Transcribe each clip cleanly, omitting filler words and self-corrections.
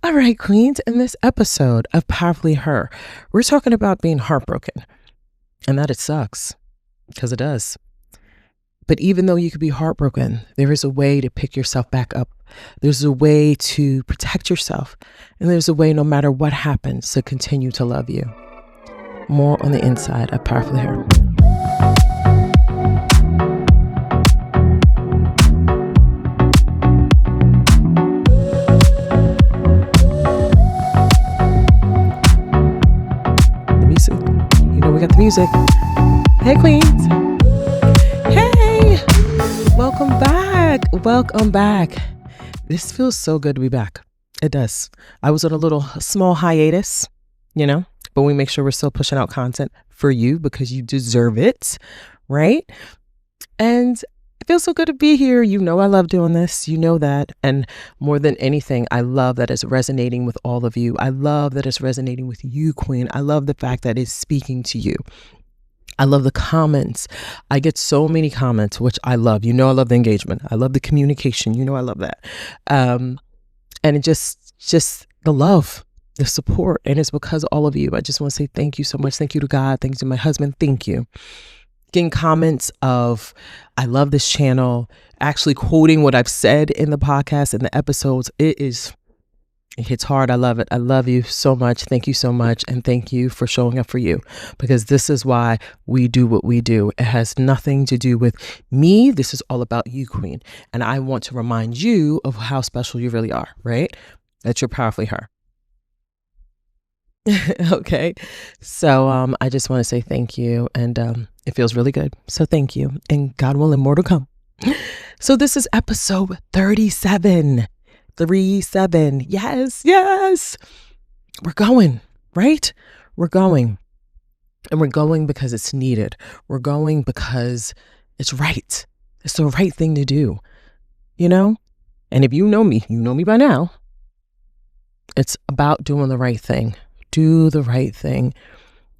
All right, Queens, in this episode of Powerfully Her, we're talking about being heartbroken and that it sucks, because it does. But even though you could be heartbroken, there is a way to pick yourself back up. There's a way to protect yourself. And there's a way, no matter what happens, to continue to love you. More on the inside of Powerfully Her. We got the music. Hey, Queens. Hey, welcome back. Welcome back. This feels so good to be back. It does. I was on a little small hiatus, but we make sure we're still pushing out content for you because you deserve it, right? And it feels so good to be here. You know I love doing this. You know that. And more than anything, I love that it's resonating with all of you. I love that it's resonating with you, Queen. I love the fact that it's speaking to you. I love the comments. I get so many comments, which I love. You know I love the engagement. I love the communication. You know I love that. And it just the love, the support. And it's because of all of you. I just want to say thank you so much. Thank you to God. Thank you to my husband. Thank you. Getting comments of, I love this channel, actually quoting what I've said in the podcast and the episodes. It hits hard. I love it. I love you so much. Thank you so much. And thank you for showing up for you, because this is why we do what we do. It has nothing to do with me. This is all about you, Queen. And I want to remind you of how special you really are, right? That you're powerfully her. Okay. So I just want to say thank you. And it feels really good. So thank you. And God willing, more to come. So this is episode 37. 37. Yes. We're going, right? We're going. And we're going because it's needed. We're going because it's right. It's the right thing to do, And if you know me by now. It's about doing the right thing. Do the right thing.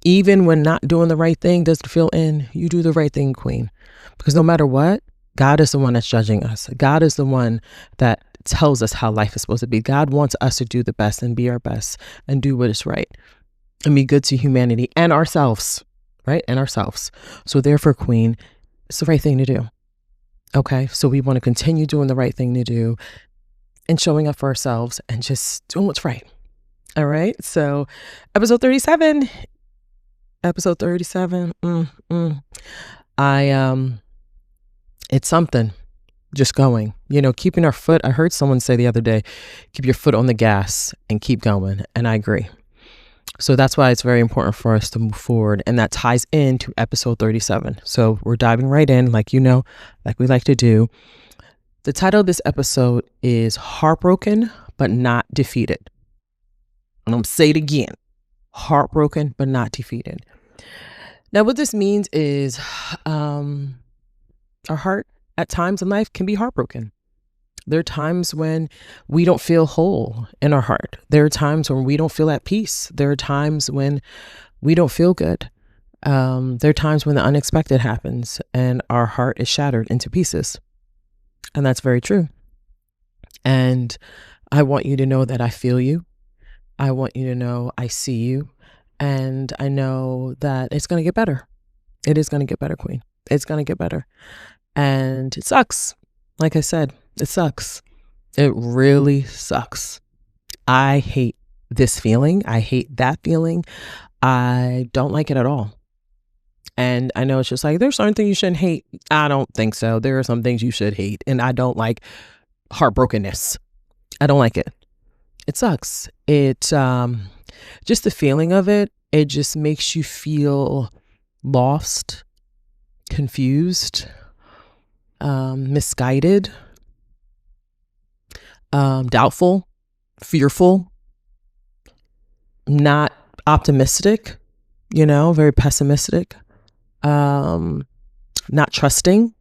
Even when not doing the right thing doesn't feel in, you do the right thing, Queen. Because no matter what, God is the one that's judging us. God is the one that tells us how life is supposed to be. God wants us to do the best and be our best and do what is right and be good to humanity and ourselves, right? And ourselves. So therefore, Queen, it's the right thing to do. Okay. So we want to continue doing the right thing to do and showing up for ourselves and just doing what's right. All right. So episode 37. It's something, just going, keeping our foot. I heard someone say the other day, keep your foot on the gas and keep going. And I agree. So that's why it's very important for us to move forward. And that ties into episode 37. So we're diving right in, like we like to do. The title of this episode is Heartbroken, but Not Defeated. I'm going to say it again. Heartbroken, but not defeated. Now, what this means is our heart at times in life can be heartbroken. There are times when we don't feel whole in our heart. There are times when we don't feel at peace. There are times when we don't feel good. There are times when the unexpected happens and our heart is shattered into pieces. And that's very true. And I want you to know that I feel you. I want you to know I see you. And I know that it's going to get better. It is going to get better, Queen. It's going to get better. And it sucks. Like I said, it sucks. It really sucks. I hate this feeling. I hate that feeling. I don't like it at all. And I know it's just like, there's certain things you shouldn't hate. I don't think so. There are some things you should hate. And I don't like heartbrokenness. I don't like it. It sucks. It, just the feeling of it, it just makes you feel lost, confused, misguided, doubtful, fearful, not optimistic, very pessimistic, not trusting,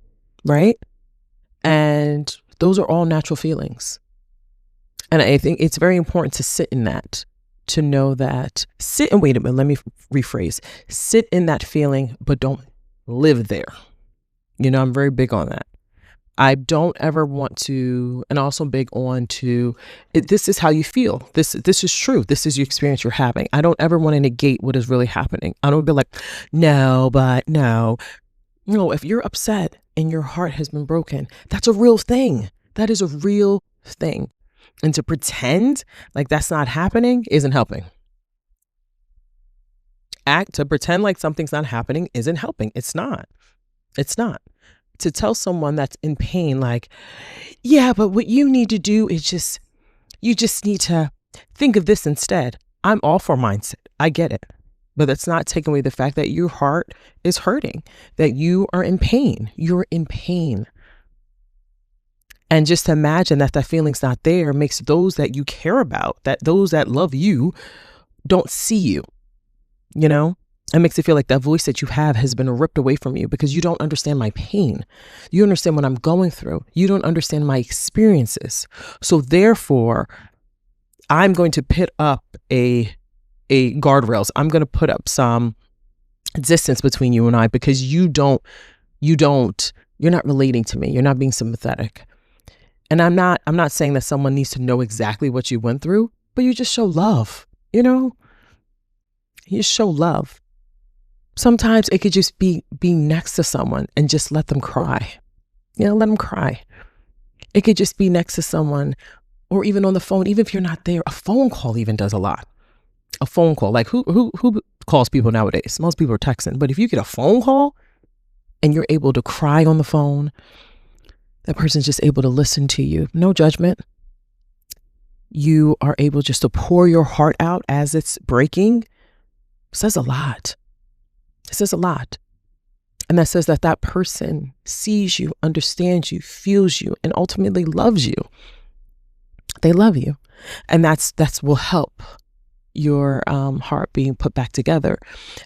right? And those are all natural feelings. And I think it's very important to sit in that, to know that, sit and wait a minute, let me rephrase, sit in that feeling, but don't live there. I'm very big on that. I don't ever want to, and also big on to, this is how you feel. This is true. This is your experience you're having. I don't ever want to negate what is really happening. I don't be like, no, but no. No, if you're upset and your heart has been broken, that's a real thing. That is a real thing. And to pretend like that's not happening isn't helping. To pretend like something's not happening isn't helping. It's not. It's not. To tell someone that's in pain, like, yeah, but what you need to do is you just need to think of this instead. I'm all for mindset. I get it. But that's not taking away the fact that your heart is hurting, that you are in pain. You're in pain. And just to imagine that feeling's not there makes those that you care about, that those that love you, don't see you. You know, it makes it feel like that voice that you have has been ripped away from you because you don't understand my pain. You understand what I'm going through. You don't understand my experiences. So therefore, I'm going to put up a guardrails. I'm going to put up some distance between you and I because you're not relating to me. You're not being sympathetic. And I'm not saying that someone needs to know exactly what you went through, but you just show love, you know? You show love. Sometimes it could just be being next to someone and just let them cry. You know, let them cry. It could just be next to someone or even on the phone, even if you're not there. A phone call even does a lot. A phone call. Like who calls people nowadays? Most people are texting. But if you get a phone call and you're able to cry on the phone, that person's just able to listen to you. No judgment. You are able just to pour your heart out as it's breaking. Says a lot. It says a lot. And that says that person sees you, understands you, feels you, and ultimately loves you. They love you. And that's will help your heart being put back together.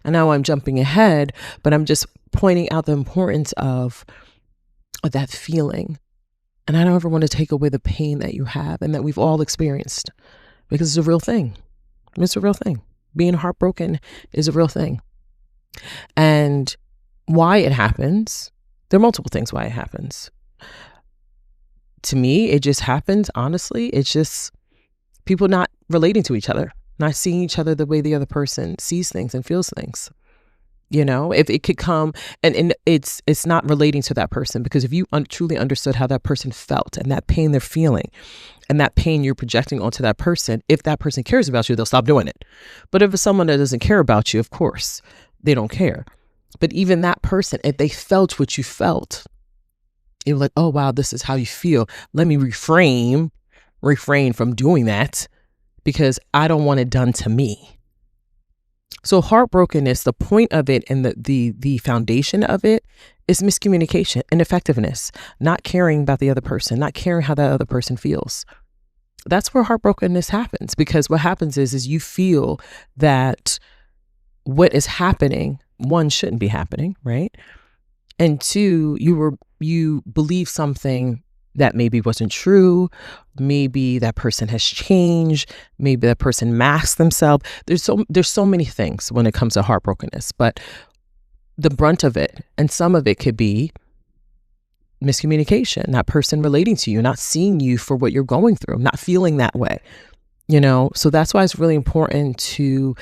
And now I'm jumping ahead, but I'm just pointing out the importance of that feeling. And I don't ever want to take away the pain that you have and that we've all experienced because it's a real thing. It's a real thing. Being heartbroken is a real thing. And why it happens, there are multiple things why it happens. To me, it just happens, honestly. It's just people not relating to each other, not seeing each other the way the other person sees things and feels things. You know, if it could come and it's not relating to that person, because if you truly understood how that person felt and that pain they're feeling and that pain you're projecting onto that person, if that person cares about you, they'll stop doing it. But if it's someone that doesn't care about you, of course, they don't care. But even that person, if they felt what you felt, you're like, oh, wow, this is how you feel. Let me refrain from doing that because I don't want it done to me. So heartbrokenness, the point of it and the foundation of it is miscommunication, ineffectiveness, not caring about the other person, not caring how that other person feels. That's where heartbrokenness happens, because what happens is you feel that what is happening, one, shouldn't be happening, right? And two, you believe something that maybe wasn't true. Maybe that person has changed. Maybe that person masked themselves. There's so many things when it comes to heartbrokenness, but the brunt of it, and some of it could be miscommunication, that person relating to you, not seeing you for what you're going through, not feeling that way, you know? So that's why it's really important to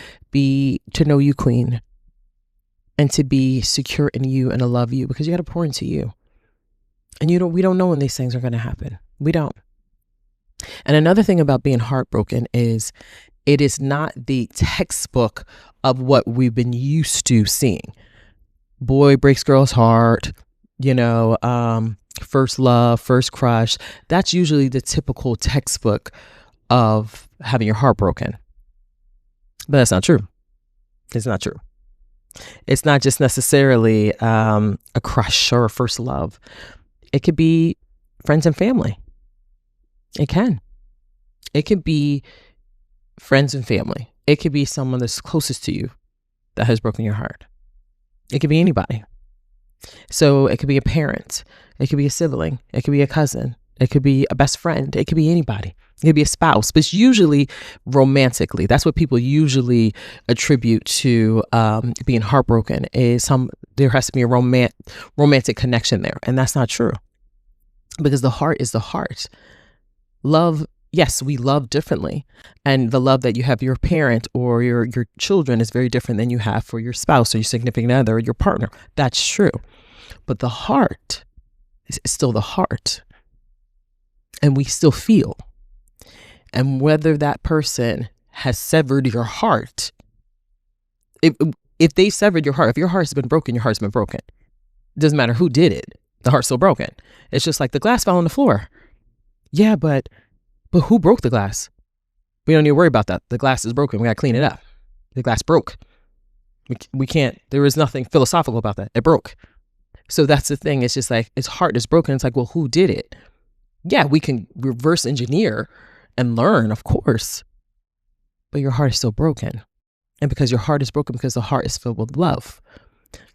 know you, queen, and to be secure in you and to love you, because you got to pour into you. And we don't know when these things are going to happen. We don't. And another thing about being heartbroken is it is not the textbook of what we've been used to seeing. Boy breaks girl's heart, first love, first crush. That's usually the typical textbook of having your heart broken. But that's not true. It's not true. It's not just necessarily a crush or a first love. It could be friends and family. It can. It could be friends and family. It could be someone that's closest to you that has broken your heart. It could be anybody. So it could be a parent. It could be a sibling. It could be a cousin. It could be a best friend. It could be anybody. It could be a spouse. But it's usually romantically. That's what people usually attribute to being heartbroken, is there has to be a romantic connection there. And that's not true. because the heart is the heart. Love, yes, we love differently. And the love that you have for your parent or your children is very different than you have for your spouse or your significant other or your partner. That's true. But the heart is still the heart. And we still feel. And whether that person has severed your heart, if they severed your heart, if your heart's been broken, your heart's been broken. It doesn't matter who did it. The heart's still broken. It's just like the glass fell on the floor. Yeah, but who broke the glass? We don't need to worry about that. The glass is broken. We got to clean it up. The glass broke. We can't, there is nothing philosophical about that. It broke. So that's the thing. It's just like, its heart is broken. It's like, well, who did it? Yeah, we can reverse engineer and learn, of course. But your heart is still broken. And because your heart is broken, because the heart is filled with love.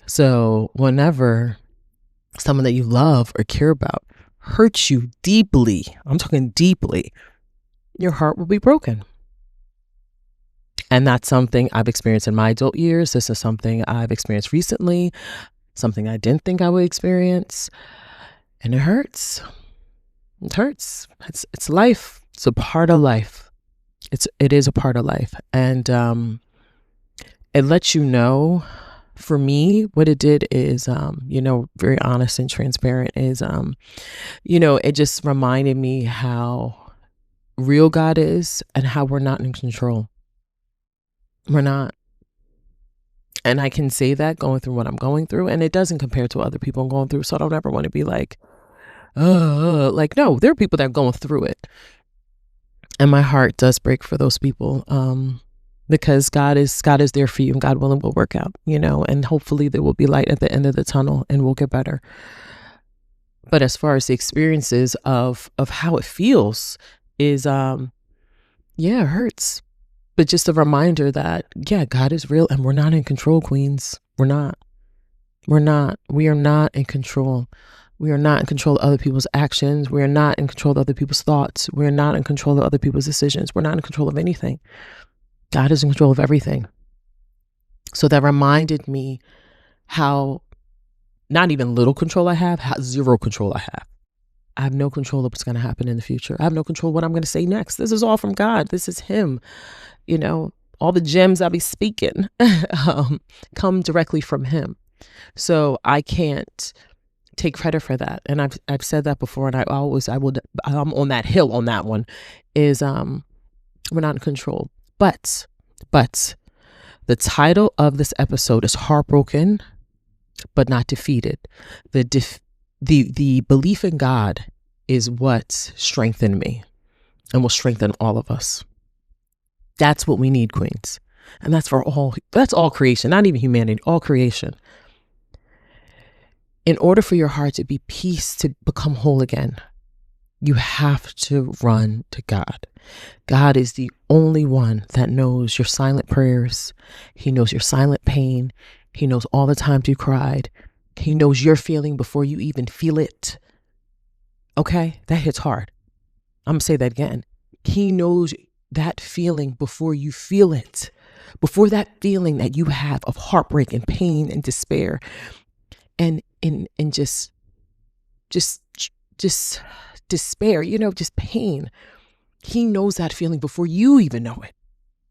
So whenever someone that you love or care about hurts you deeply, I'm talking deeply, your heart will be broken. And that's something I've experienced in my adult years. This is something I've experienced recently, something I didn't think I would experience. And it hurts. It hurts. It's life. It's a part of life. It is a part of life. And it lets you know, for me, what it did is, very honest and transparent is, it just reminded me how real God is and how we're not in control. We're not. And I can say that going through what I'm going through, and it doesn't compare to other people I'm going through. So I don't ever want to be like, no, there are people that are going through it. And my heart does break for those people. Because God is there for you, and God willing will work out, and hopefully there will be light at the end of the tunnel and we'll get better. But as far as the experiences of how it feels is, it hurts. But just a reminder that, God is real and we're not in control, queens. We're not. We are not in control. We are not in control of other people's actions. We are not in control of other people's thoughts. We are not in control of other people's decisions. We're not in control of anything. God is in control of everything. So that reminded me how not even little control I have, how zero control I have. I have no control of what's going to happen in the future. I have no control of what I'm going to say next. This is all from God. This is Him. All the gems I'll be speaking come directly from Him. So I can't take credit for that. And I've said that before, and I'm on that hill on that one is we're not in control. But the title of this episode is Heartbroken, but Not Defeated. The belief in God is what strengthened me and will strengthen all of us. That's what we need, queens. And that's all creation, not even humanity, all creation. In order for your heart to be peace, to become whole again, you have to run to God. God is the only one that knows your silent prayers. He knows your silent pain. He knows all the times you cried. He knows your feeling before you even feel it. Okay? That hits hard. I'm going to say that again. He knows that feeling before you feel it. Before that feeling that you have of heartbreak and pain and despair and just despair, just pain. He knows that feeling before you even know it.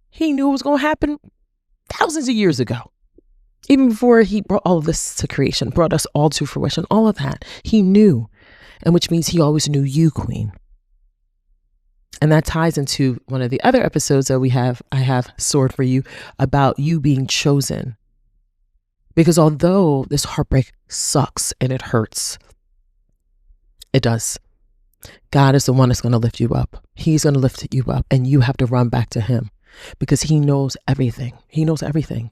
He knew it was going to happen thousands of years ago. Even before He brought all of this to creation, brought us all to fruition, all of that. He knew, and which means He always knew you, queen. And that ties into one of the other episodes that I have stored for you about you being chosen. Because although this heartbreak sucks and it hurts, it does. God is the one that's going to lift you up. He's going to lift you up, and you have to run back to Him because He knows everything. He knows everything.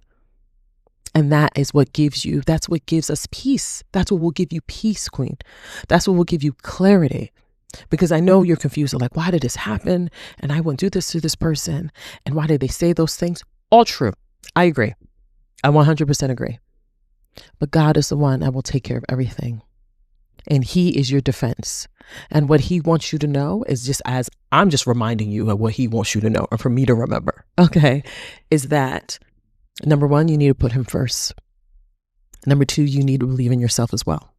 And that's what gives us peace. That's what will give you peace, queen. That's what will give you clarity. Because I know you're confused. Like, why did this happen? And I wouldn't do this to this person. And why did they say those things? All true. I agree. I 100% agree. But God is the one that will take care of everything. And He is your defense. And what He wants you to know is just as I'm just reminding you of what He wants you to know, or for me to remember, okay, is that number one, you need to put Him first. Number two, you need to believe in yourself as well.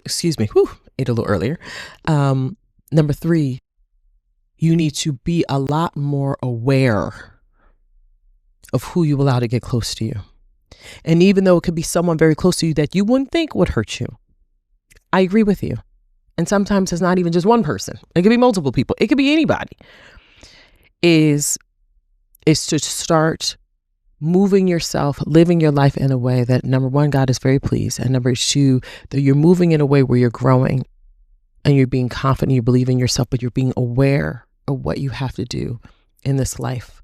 Excuse me. Whew. ate a little earlier. Number 3, you need to be a lot more aware of who you allow to get close to you. And even though it could be someone very close to you that you wouldn't think would hurt you, I agree with you. And sometimes it's not even just one person. It could be multiple people. It could be anybody. Is to start moving yourself, living your life in a way that, number 1, God is very pleased. And number 2, that you're moving in a way where you're growing and you're being confident, you believe in yourself, but you're being aware of what you have to do in this life.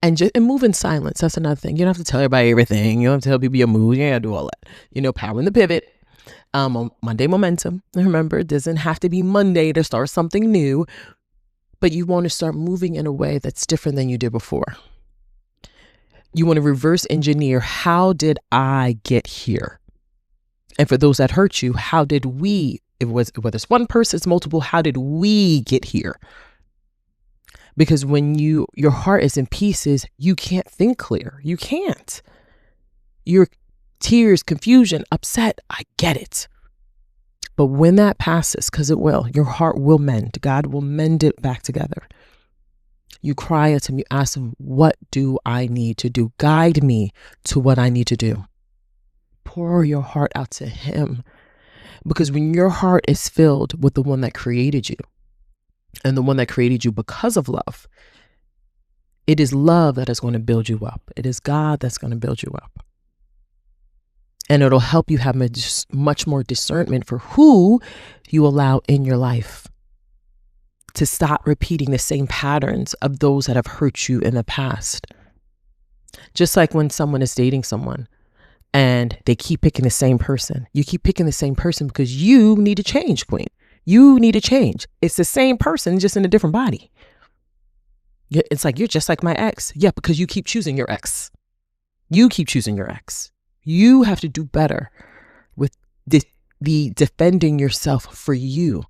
And move in silence. That's another thing. You don't have to tell everybody everything. You don't have to tell people your mood. You don't do all that. Power in the pivot. Monday momentum. Remember, it doesn't have to be Monday to start something new, but you want to start moving in a way that's different than you did before. You want to reverse engineer, how did I get here? And for those that hurt you, how did we, whether it's one person, it's multiple, how did we get here? Because when your heart is in pieces, you can't think clear. You can't. Your tears, confusion, upset, I get it. But when that passes, because it will, your heart will mend. God will mend it back together. You cry out to him, you ask him, what do I need to do? Guide me to what I need to do. Pour your heart out to him. Because when your heart is filled with the one that created you, and the one that created you because of love, it is love that is going to build you up. It is God that's going to build you up. And it'll help you have much more discernment for who you allow in your life, to stop repeating the same patterns of those that have hurt you in the past. Just like when someone is dating someone and they keep picking the same person. You keep picking the same person because you need to change, queen. You need to change. It's the same person, just in a different body. It's like, you're just like my ex. Yeah, because you keep choosing your ex. You keep choosing your ex. You have to do better with the defending yourself for you.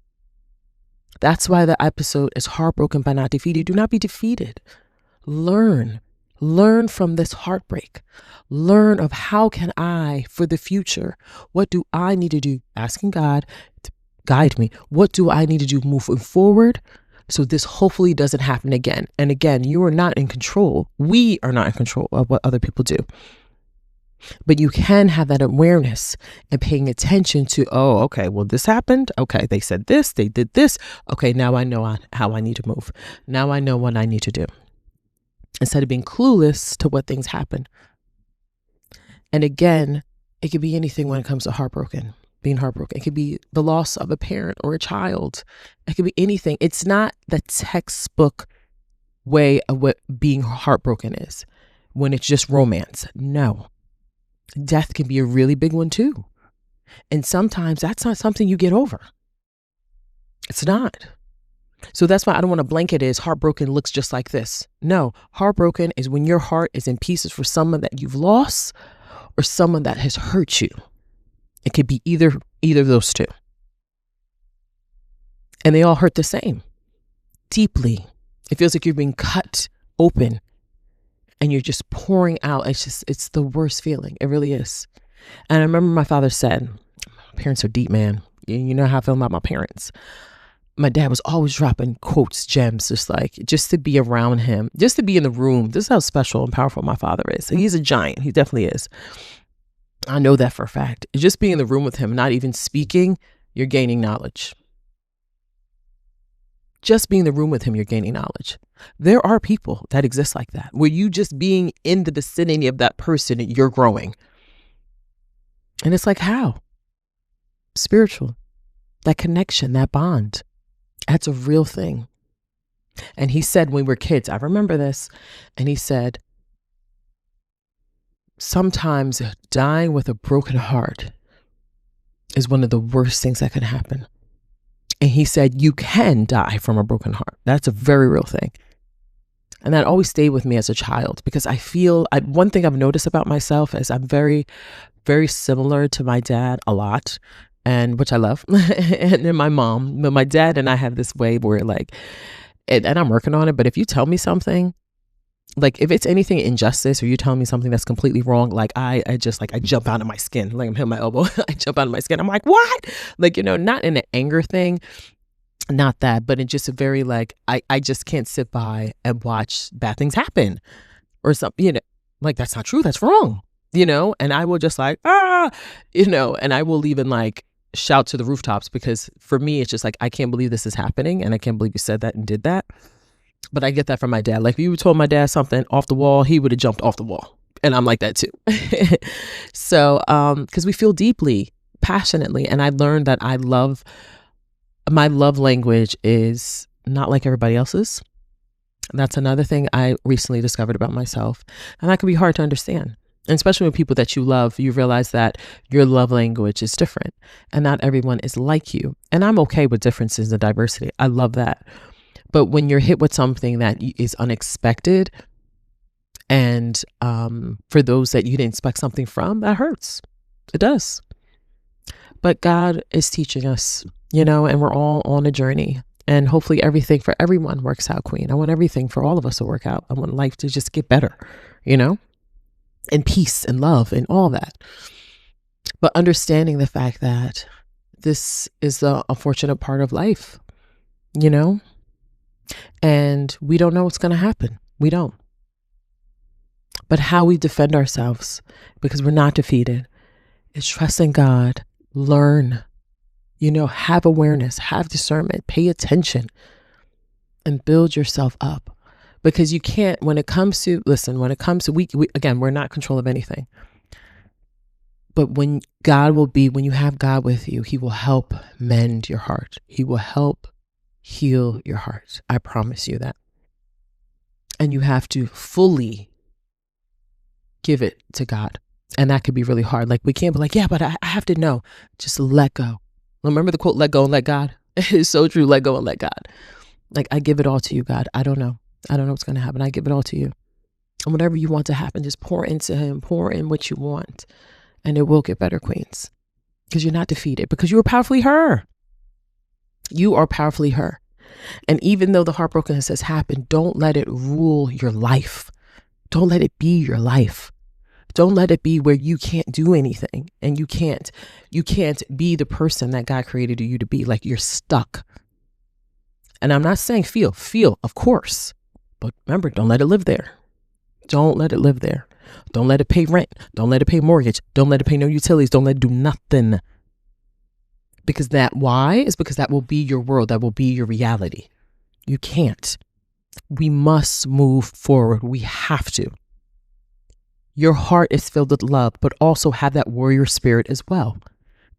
That's why the episode is Heartbroken but Not Defeated. Do not be defeated. Learn from this heartbreak. Learn of how can I, for the future, what do I need to do? Asking God to guide me. What do I need to do moving forward so this hopefully doesn't happen again? And again, you are not in control. We are not in control of what other people do. But you can have that awareness and paying attention to, oh, okay, well, this happened. Okay, they said this, they did this. Okay, now I know how I need to move. Now I know what I need to do. Instead of being clueless to what things happen. And again, it could be anything when it comes to being heartbroken. It could be the loss of a parent or a child. It could be anything. It's not the textbook way of what being heartbroken is when it's just romance. No. Death can be a really big one too. And sometimes that's not something you get over. It's not. So that's why I don't want to blanket it as heartbroken looks just like this. No, heartbroken is when your heart is in pieces for someone that you've lost or someone that has hurt you. It could be either of those two. And they all hurt the same. Deeply. It feels like you're being cut open and you're just pouring out. It's the worst feeling. It really is. And I remember my father said, parents are deep, man. You know how I feel about my parents. My dad was always dropping quotes, gems, just to be around him, just to be in the room. This is how special and powerful my father is. He's a giant. He definitely is. I know that for a fact. Just being in the room with him, not even speaking, you're gaining knowledge. Just being in the room with him, you're gaining knowledge. There are people that exist like that, where you just being in the vicinity of that person, you're growing. And it's like, how? Spiritual. That connection, that bond. That's a real thing. And he said when we were kids, I remember this, and he said, sometimes dying with a broken heart is one of the worst things that can happen. And he said, you can die from a broken heart. That's a very real thing. And that always stayed with me as a child because I feel, one thing I've noticed about myself is I'm very, very similar to my dad a lot, and which I love, and then my mom. But my dad and I have this way where and I'm working on it, but if you tell me something Like if it's anything injustice or you tell me something that's completely wrong, like I just like I jump out of my skin, like I'm hitting my elbow. I jump out of my skin. I'm like, what? Like, not in an anger thing, not that, but in just a very like, I just can't sit by and watch bad things happen or something, like that's not true. That's wrong, and I will just like, and I will even like shout to the rooftops, because for me, it's just like, I can't believe this is happening. And I can't believe you said that and did that. But I get that from my dad. Like if you told my dad something off the wall, he would have jumped off the wall. And I'm like that too. So, because we feel deeply, passionately. And I learned that my love language is not like everybody else's. That's another thing I recently discovered about myself. And that can be hard to understand. And especially with people that you love, you realize that your love language is different and not everyone is like you. And I'm okay with differences and diversity. I love that. But when you're hit with something that is unexpected, and for those that you didn't expect something from, that hurts. It does. But God is teaching us, and we're all on a journey. And hopefully everything for everyone works out, Queen. I want everything for all of us to work out. I want life to just get better, and peace and love and all that. But understanding the fact that this is the unfortunate part of life, and we don't know what's going to happen. We don't. But how we defend ourselves, because we're not defeated, is trust in God, learn, have awareness, have discernment, pay attention, and build yourself up. Because you can't, when it comes to, again, we're not in control of anything. But when you have God with you, he will help mend your heart. He will help heal your heart. I promise you that. And you have to fully give it to God. And that could be really hard. Like we can't be like, yeah, but I have to know. Just let go. Remember the quote, let go and let God? It is so true. Let go and let God. Like, I give it all to you, God. I don't know what's going to happen. I give it all to you. And whatever you want to happen, just pour into him. Pour in what you want. And it will get better, queens. Because you're not defeated. Because you are powerfully her. You are powerfully her. And even though the heartbrokenness has happened, don't let it rule your life. Don't let it be your life. Don't let it be where you can't do anything and you can't be the person that God created you to be. Like you're stuck. And I'm not saying feel, of course. But remember, don't let it live there. Don't let it live there. Don't let it pay rent. Don't let it pay mortgage. Don't let it pay no utilities. Don't let it do nothing. Because that will be your world. That will be your reality. You can't. We must move forward. We have to. Your heart is filled with love, but also have that warrior spirit as well.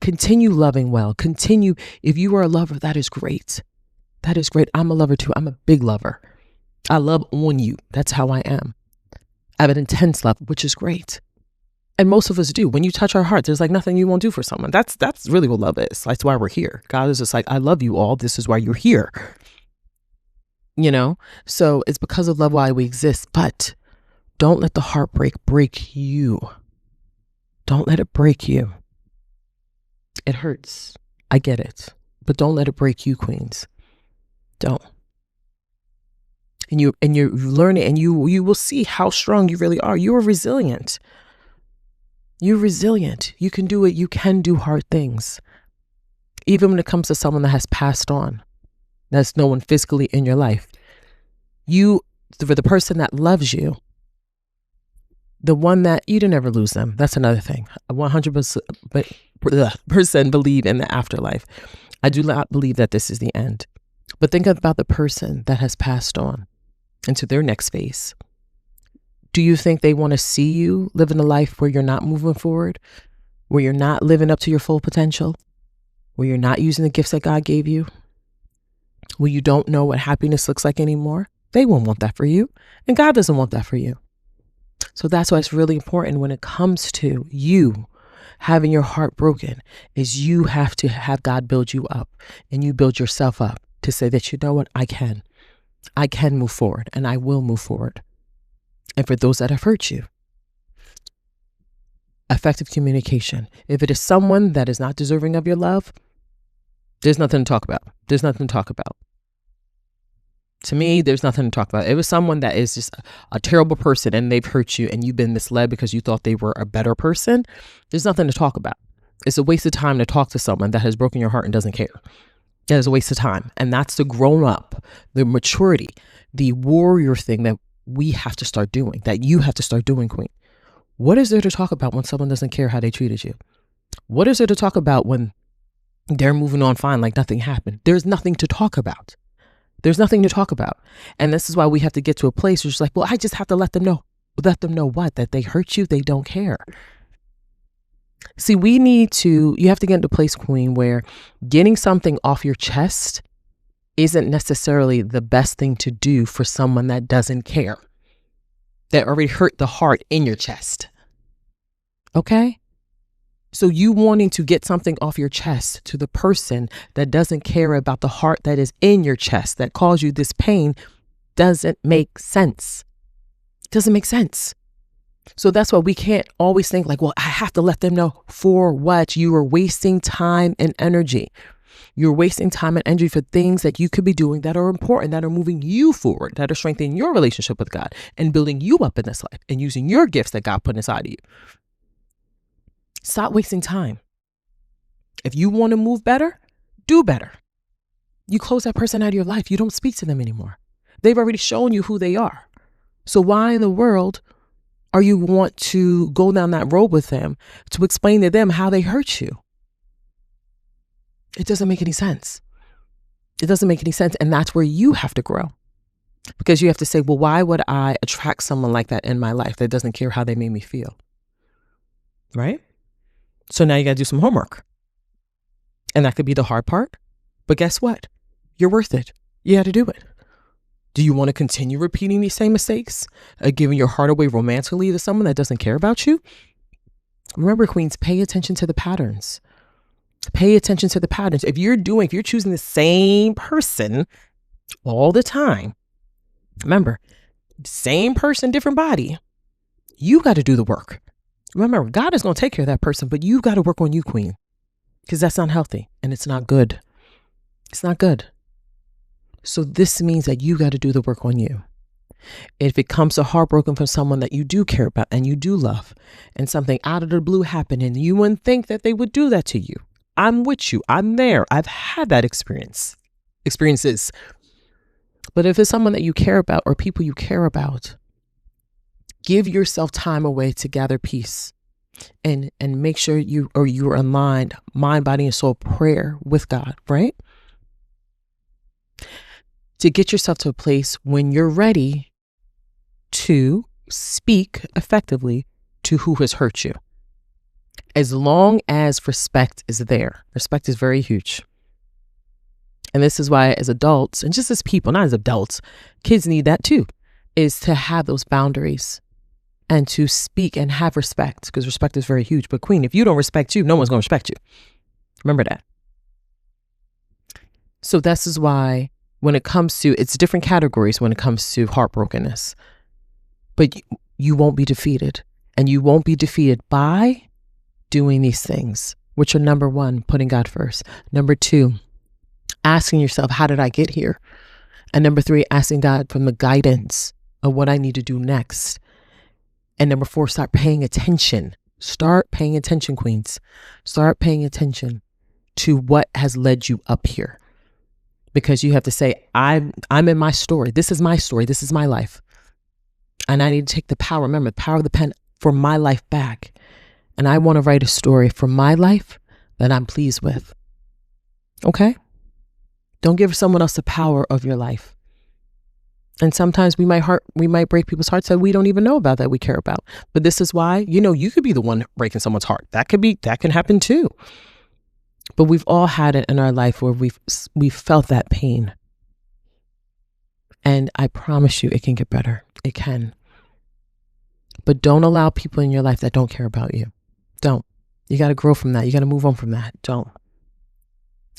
Continue loving well. Continue. If you are a lover, that is great. That is great. I'm a lover too. I'm a big lover. I love on you. That's how I am. I have an intense love, which is great. And most of us do. When you touch our heart, there's like nothing you won't do for someone. That's really what love is. That's why we're here. God is just like, I love you all. This is why you're here. So it's because of love why we exist. But don't let the heartbreak break you. Don't let it break you. It hurts. I get it. But don't let it break you, queens. Don't. And you learn it, and you will see how strong you really are. You are resilient. You're resilient. You can do it. You can do hard things. Even when it comes to someone that has passed on, that's no one physically in your life. For the person that loves you, the one that you didn't ever lose them. That's another thing. 100% believe in the afterlife. I do not believe that this is the end. But think about the person that has passed on into their next phase. Do you think they want to see you living a life where you're not moving forward, where you're not living up to your full potential, where you're not using the gifts that God gave you, where you don't know what happiness looks like anymore? They won't want that for you, and God doesn't want that for you. So that's why it's really important when it comes to you having your heart broken, is you have to have God build you up, and you build yourself up to say that, you know what, I can move forward, and I will move forward. And for those that have hurt you, effective communication. If it is someone that is not deserving of your love, there's nothing to talk about. There's nothing to talk about. To me, there's nothing to talk about. It was someone that is just a terrible person and they've hurt you and you've been misled because you thought they were a better person. There's nothing to talk about. It's a waste of time to talk to someone that has broken your heart and doesn't care. That is a waste of time. And that's the grown up, the maturity, the warrior thing that we have to start doing, that you have to start doing, Queen. What is there to talk about when someone doesn't care how they treated you? What is there to talk about when they're moving on fine like nothing happened? There's nothing to talk about. There's nothing to talk about. And this is why we have to get to a place where it's like, well, I just have to let them know. Let them know what? That they hurt you, they don't care. See, you have to get into a place, Queen, where getting something off your chest isn't necessarily the best thing to do for someone that doesn't care, that already hurt the heart in your chest. Okay? So you wanting to get something off your chest to the person that doesn't care about the heart that is in your chest that caused you this pain doesn't make sense. Doesn't make sense. So that's why we can't always think like, well, I have to let them know. For what? You are wasting time and energy. You're wasting time and energy for things that you could be doing that are important, that are moving you forward, that are strengthening your relationship with God and building you up in this life and using your gifts that God put inside of you. Stop wasting time. If you want to move better, do better. You close that person out of your life. You don't speak to them anymore. They've already shown you who they are. So why in the world are you want to go down that road with them to explain to them how they hurt you? It doesn't make any sense. It doesn't make any sense. And that's where you have to grow, because you have to say, well, why would I attract someone like that in my life that doesn't care how they made me feel? Right? So now you got to do some homework. And that could be the hard part. But guess what? You're worth it. You got to do it. Do you want to continue repeating these same mistakes? Giving your heart away romantically to someone that doesn't care about you? Remember, Queens, pay attention to the patterns. Pay attention to the patterns. If you're choosing the same person all the time, remember, same person, different body, you got to do the work. Remember, God is going to take care of that person, but you got to work on you, Queen, because that's not healthy and it's not good. It's not good. So this means that you got to do the work on you. If it comes to heartbroken from someone that you do care about and you do love, and something out of the blue happened and you wouldn't think that they would do that to you, I'm with you. I'm there. I've had that experiences. But if it's someone that you care about or people you care about, give yourself time away to gather peace and make sure you're aligned, mind, body, and soul prayer with God, right? To get yourself to a place when you're ready to speak effectively to who has hurt you. As long as respect is there. Respect is very huge. And this is why as adults, and just as people, not as adults, kids need that too, is to have those boundaries and to speak and have respect, because respect is very huge. But Queen, if you don't respect you, no one's going to respect you. Remember that. So this is why when it comes to, it's different categories when it comes to heartbrokenness, but you won't be defeated, and you won't be defeated by doing these things, which are number one, putting God first. Number two, asking yourself, how did I get here? And number three, asking God from the guidance of what I need to do next. And number four, start paying attention. Start paying attention, Queens. Start paying attention to what has led you up here. Because you have to say, I'm in my story. This is my story. This is my life. And I need to take the power, remember, the power of the pen for my life back. And I want to write a story for my life that I'm pleased with. Okay? Don't give someone else the power of your life. And sometimes we might break people's hearts that we don't even know about, that we care about. But this is why, you could be the one breaking someone's heart. That can happen too. But we've all had it in our life where we've felt that pain. And I promise you, it can get better. It can. But don't allow people in your life that don't care about you. Don't. You got to grow from that. You got to move on from that. Don't.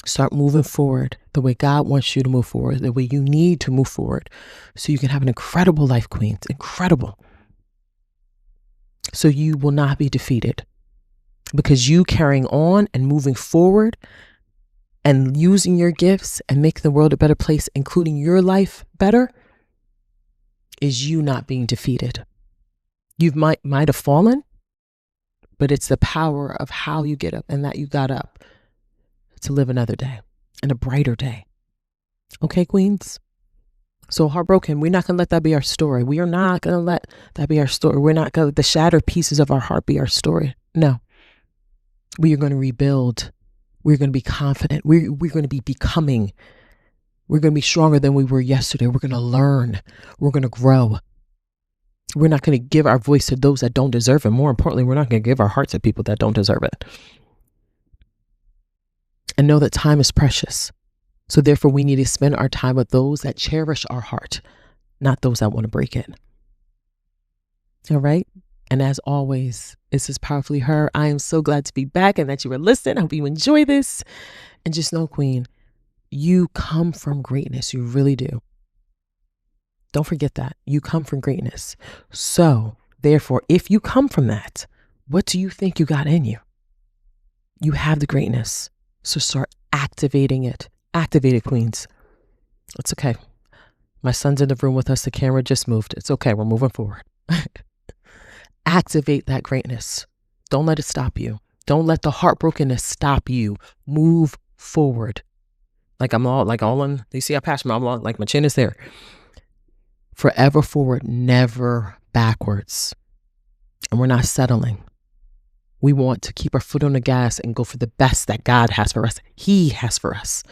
Start moving forward the way God wants you to move forward, the way you need to move forward, so you can have an incredible life, Queens. Incredible. So you will not be defeated, because you carrying on and moving forward and using your gifts and making the world a better place, including your life better, is you not being defeated. You might have fallen, but it's the power of how you get up and that you got up to live another day and a brighter day. Okay, queens? So heartbroken, we're not going to let that be our story. We are not going to let that be our story. We're not going to let the shattered pieces of our heart be our story. No. We are going to rebuild. We're going to be confident. We're going to be becoming. We're going to be stronger than we were yesterday. We're going to learn. We're going to grow. We're not going to give our voice to those that don't deserve it. More importantly, we're not going to give our hearts to people that don't deserve it. And know that time is precious. So therefore, we need to spend our time with those that cherish our heart, not those that want to break it. All right? And as always, this is Powerfully Her. I am so glad to be back and that you were listening. I hope you enjoy this. And just know, Queen, you come from greatness. You really do. Don't forget that. You come from greatness. So therefore, if you come from that, what do you think you got in you? You have the greatness. So start activating it. Activate it, queens. It's okay. My son's in the room with us. The camera just moved. It's okay. We're moving forward. Activate that greatness. Don't let it stop you. Don't let the heartbrokenness stop you. Move forward. I'm all in. You see how passionate I'm all, like my chin is there. Forever forward, never backwards. And we're not settling. We want to keep our foot on the gas and go for the best that God has for us. He has for us.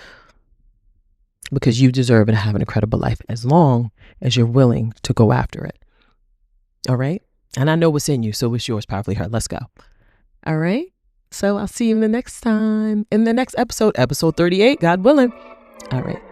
Because you deserve to have an incredible life as long as you're willing to go after it. All right? And I know what's in you, so it's yours, Powerfully Heard. Let's go. All right? So I'll see you in the next time. In the next episode, episode 38, God willing. All right.